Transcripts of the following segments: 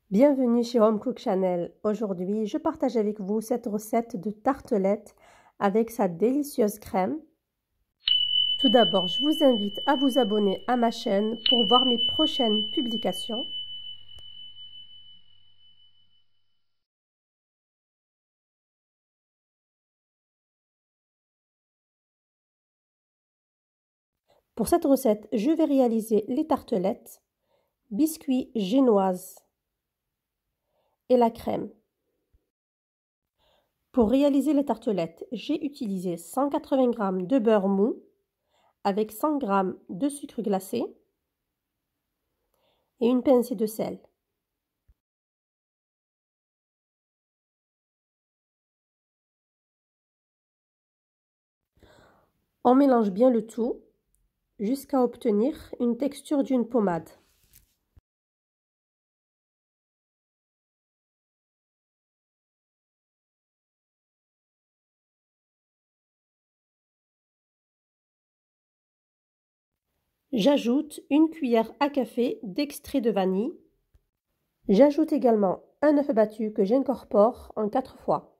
Bienvenue chez Home Cook Channel. Aujourd'hui, je partage avec vous cette recette de tartelette avec sa délicieuse crème. Tout d'abord, je vous invite à vous abonner à ma chaîne pour voir mes prochaines publications. Pour cette recette, je vais réaliser les tartelettes, biscuits génoises et la crème. Pour réaliser les tartelettes, j'ai utilisé 180 g de beurre mou avec 100 g de sucre glacé et une pincée de sel. On mélange bien le tout jusqu'à obtenir une texture d'une pommade. J'ajoute une cuillère à café d'extrait de vanille. J'ajoute également un œuf battu que j'incorpore en 4 fois.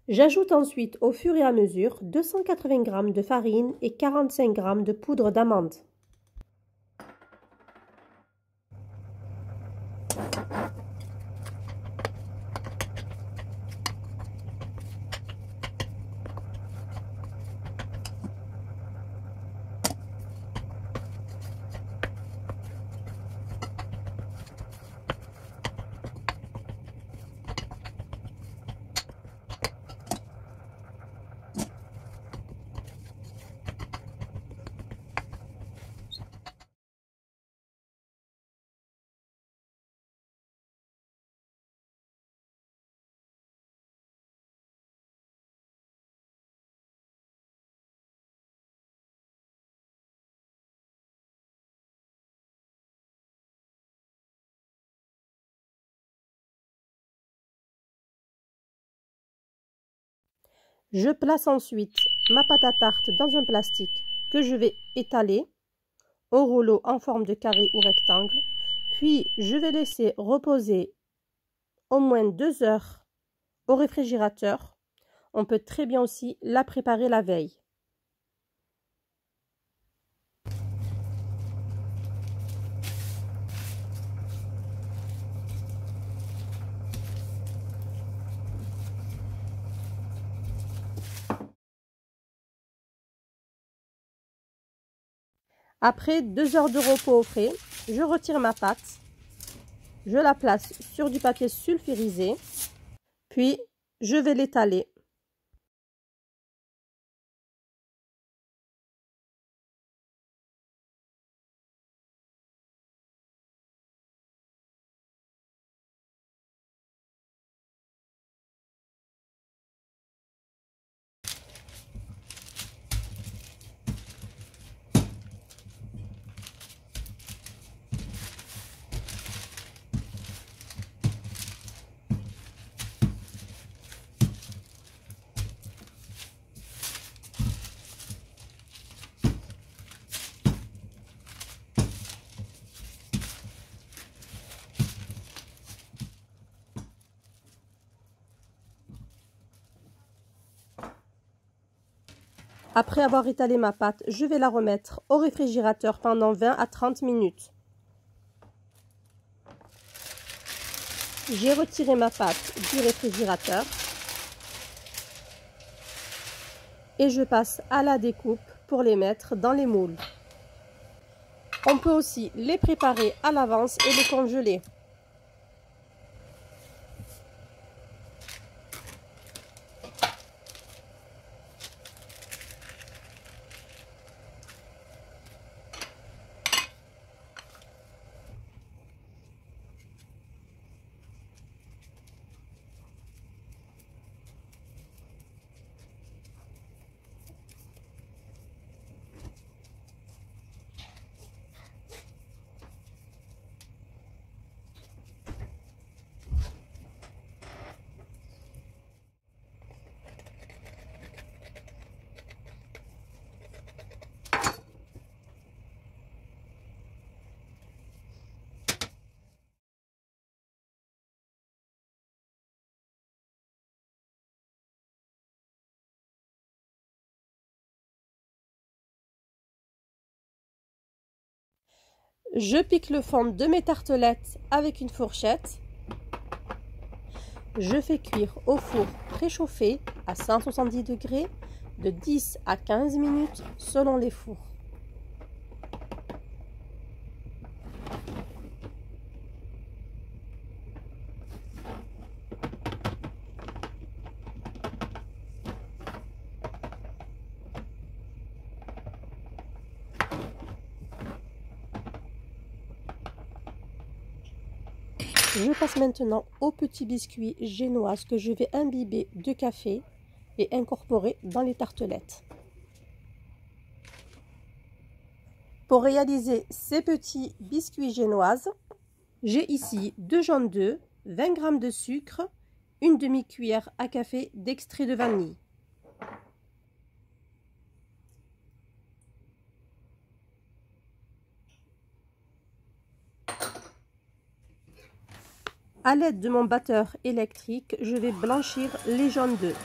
J'ajoute ensuite au fur et à mesure 280 g de farine et 45 g de poudre d'amande. Je place ensuite ma pâte à tarte dans un plastique que je vais étaler au rouleau en forme de carré ou rectangle. Puis je vais laisser reposer au moins 2 heures au réfrigérateur. On peut très bien aussi la préparer la veille. Après 2 heures de repos au frais, je retire ma pâte, je la place sur du papier sulfurisé, puis je vais l'étaler. Après avoir étalé ma pâte, je vais la remettre au réfrigérateur pendant 20 à 30 minutes. J'ai retiré ma pâte du réfrigérateur et je passe à la découpe pour les mettre dans les moules. On peut aussi les préparer à l'avance et les congeler. Je pique le fond de mes tartelettes avec une fourchette. Je fais cuire au four préchauffé à 170 degrés de 10 à 15 minutes selon les fours. Je passe maintenant aux petits biscuits génoises que je vais imbiber de café et incorporer dans les tartelettes. Pour réaliser ces petits biscuits génoises, j'ai ici 2 jaunes d'œufs, 20 g de sucre, une demi-cuillère à café d'extrait de vanille. À l'aide de mon batteur électrique, je vais blanchir les jaunes d'œufs.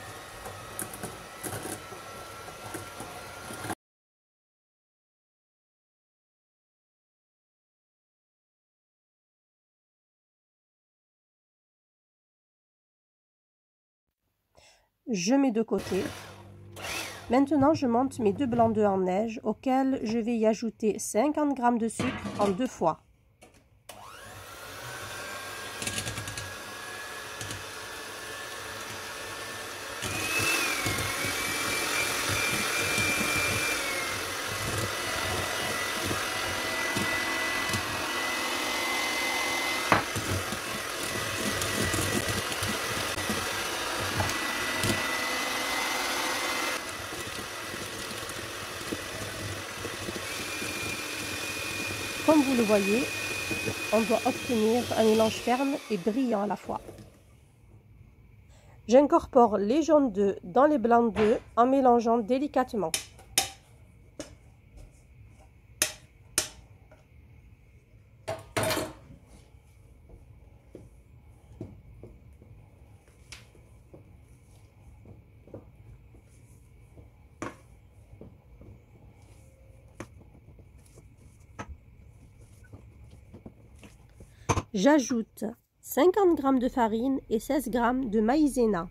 Je mets de côté. Maintenant, je monte mes 2 blancs d'œufs en neige auxquels je vais y ajouter 50 g de sucre en 2 fois. Comme vous le voyez, on doit obtenir un mélange ferme et brillant à la fois. J'incorpore les jaunes d'œufs dans les blancs d'œufs en mélangeant délicatement. J'ajoute 50 g de farine et 16 g de maïzena.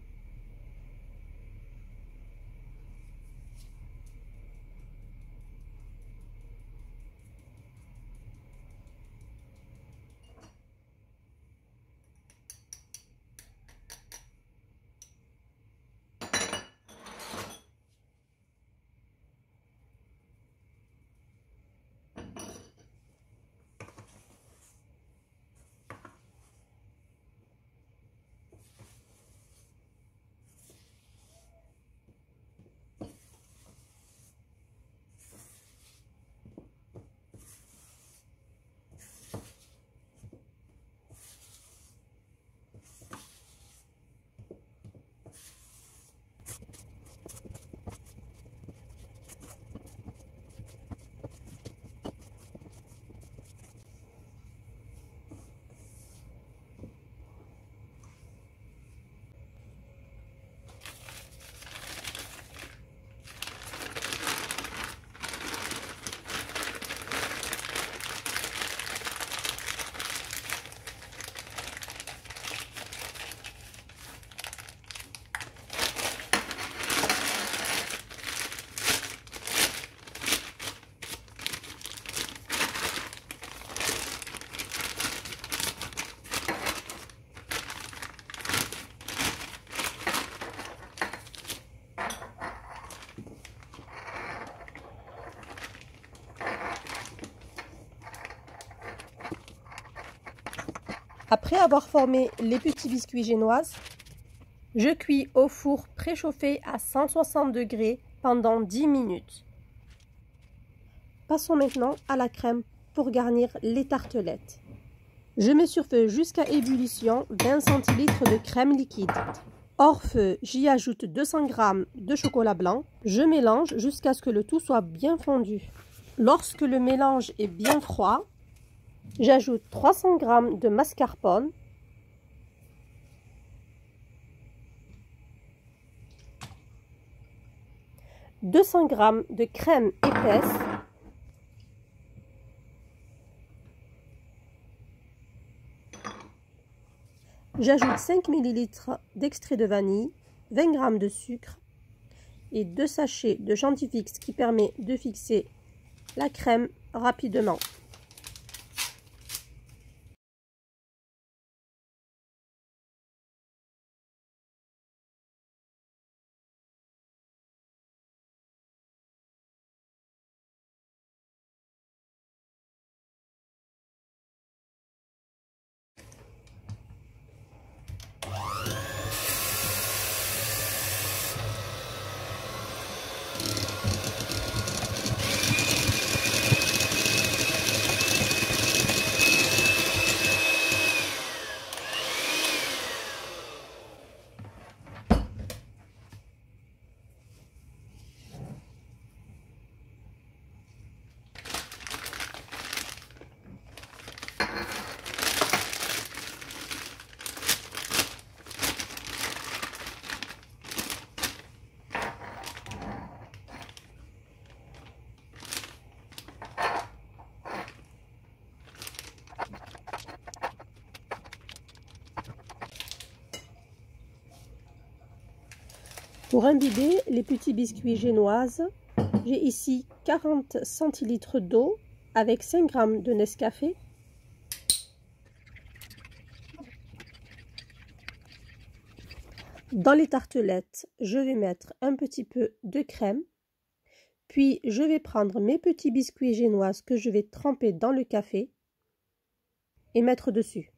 Après avoir formé les petits biscuits génoises, je cuis au four préchauffé à 160 degrés pendant 10 minutes. Passons maintenant à la crème pour garnir les tartelettes. Je mets sur feu jusqu'à ébullition 20 centilitres de crème liquide. Hors feu, j'y ajoute 200 g de chocolat blanc. Je mélange jusqu'à ce que le tout soit bien fondu. Lorsque le mélange est bien froid, j'ajoute 300 g de mascarpone, « 200 g de crème épaisse, j'ajoute 5 ml d'extrait de vanille, 20 g de sucre et 2 sachets de chantilly fixe qui permet de fixer la crème rapidement. Pour imbiber les petits biscuits génoises, j'ai ici 40 centilitres d'eau avec 5 g de Nescafé, dans les tartelettes, je vais mettre un petit peu de crème, puis je vais prendre mes petits biscuits génoises que je vais tremper dans le café et mettre dessus.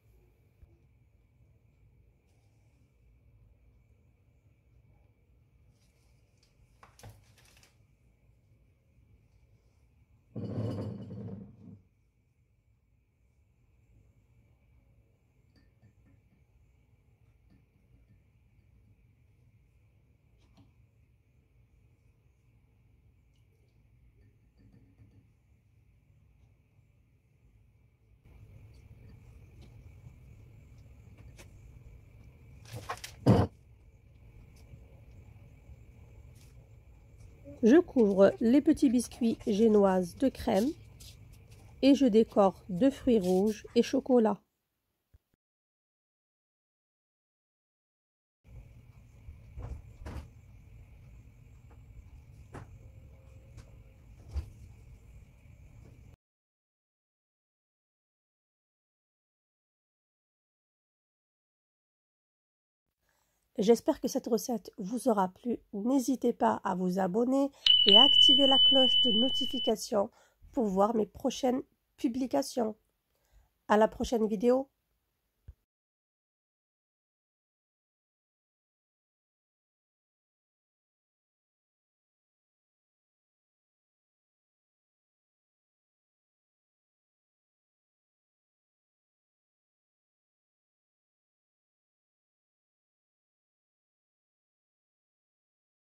Je couvre les petits biscuits génoises de crème et je décore de fruits rouges et chocolat. J'espère que cette recette vous aura plu. N'hésitez pas à vous abonner et à activer la cloche de notification pour voir mes prochaines publications. À la prochaine vidéo.